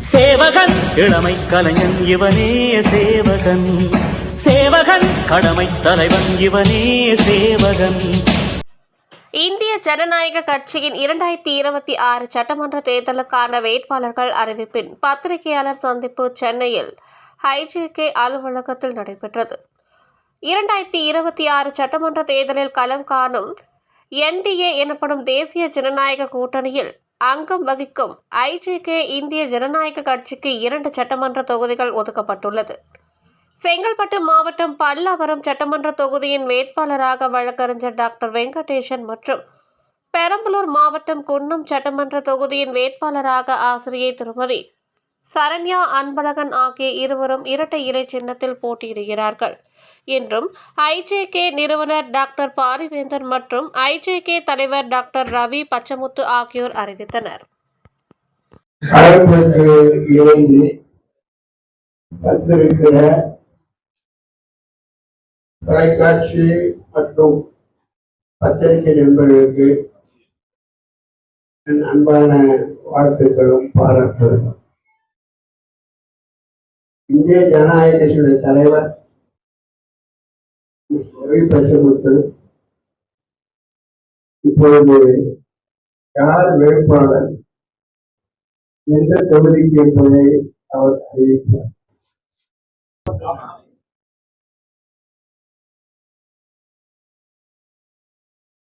சேவகன் இளமை கலைஞன் இவனே சேவகன், சேவகன் கடமை தலைவன் இவனே சேவகன். இந்திய ஜனநாயக கட்சியின் 2026 சட்டமன்ற தேர்தலுக்கான வேட்பாளர்கள் அறிவிப்பின் பத்திரிகையாளர் சந்திப்பு சென்னையில் ஐஜேகே அலுவலகத்தில் நடைபெற்றது. 2026 சட்டமன்ற தேர்தலில் களம் காணும் என்டிஏ எனப்படும் தேசிய ஜனநாயக கூட்டணியில் அங்கம் வகிக்கும் ஐஜேகே இந்திய ஜனநாயக கட்சிக்கு 2 சட்டமன்ற தொகுதிகள் ஒதுக்கப்பட்டுள்ளது. செங்கல்பட்டு மாவட்டம் பல்லாவரம் சட்டமன்ற தொகுதியின் வேட்பாளராக வழக்கறிஞர் டாக்டர் வெங்கடேசன் மற்றும் பெரம்பலூர் மாவட்டம் குன்னம் சட்டமன்ற தொகுதியின் வேட்பாளராக ஆசிரியை திருமதி சரண்யா அன்பழகன் ஆகிய இருவரும் இரட்டை இலை சின்னத்தில் போட்டியிடுகிறார்கள் என்றும் ஐஜேகே நிறுவனர் டாக்டர் பாரிவேந்தர் மற்றும் ஐஜேகே தலைவர் டாக்டர் ரவி பச்சமுத்து ஆகியோர் அறிவித்தனர். தொலைக்காட்சி மற்றும் பத்திரிகை நண்பர்களுக்கு என் அன்பான வாழ்த்துக்களும் பாராட்டுகளும். இந்திய ஜனநாயக கட்சியுடைய தலைவர் ரவி பச்சமுத்து இப்பொழுது யார் வேட்பாளர் எந்த தொகுதிக்கு என்பதை அவர் அறிவிப்பார்.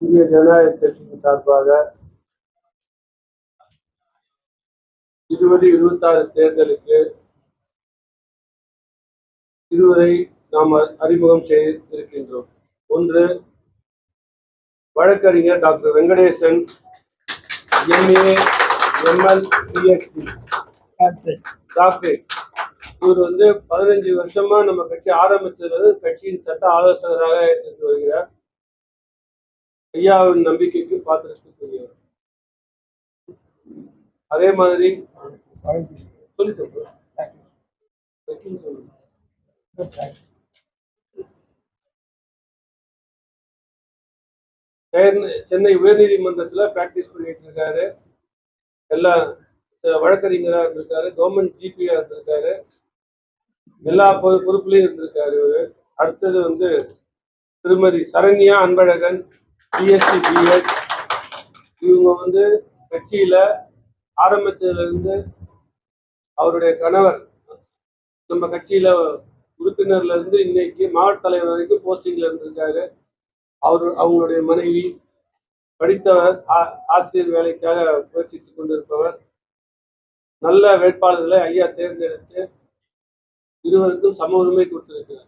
இந்திய ஜனநாயக கட்சியின் சார்பாக 2026 தேர்தலுக்கு இருவரை நாம் அறிமுகம் செய்திருக்கின்றோம். ஒன்று, வழக்கறிஞர் doctor Venkatesan, MA, ML, PhD doctor. இவர் 15 வருஷமா நம்ம கட்சி ஆரம்பிச்சது கட்சியின் சட்ட ஆலோசகராக இருந்து வருகிறார். ஐயாவின் நம்பிக்கைக்கு பாத்திரத்துக்குரியவர். அதே மாதிரி சென்னை உயர்நீதிமன்றத்துல பிராக்டிஸ் பண்ணிட்டு இருக்காரு. எல்லா வழக்கறிஞரா இருந்திருக்காரு, கவர்மெண்ட் ஜிபியா இருந்திருக்காரு, எல்லா பொறுப்புலையும் இருந்திருக்காரு இவரு. அடுத்தது திருமதி சரண்யா அன்பழகன், BSc BEd. இவங்க கட்சியில ஆரம்பிச்சதுல இருந்து அவருடைய கணவர் நம்ம கட்சியில உறுப்பினர்ல இருந்து இன்னைக்கு மாவட்ட தலைவர் வரைக்கும் போஸ்டிங்ல இருந்திருக்காரு. அவங்களுடைய மனைவி படித்தவர், ஆசிரியர் வேலைக்காக முயற்சித்துக் கொண்டிருப்பவர். நல்ல வேட்பாளர்களை ஐயா தேர்ந்தெடுத்து இருவருக்கும் சம உரிமை கொடுத்திருக்கிறார்.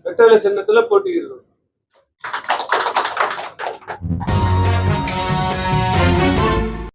வெற்றிலை சின்னத்துல போட்டியிடுறோம்.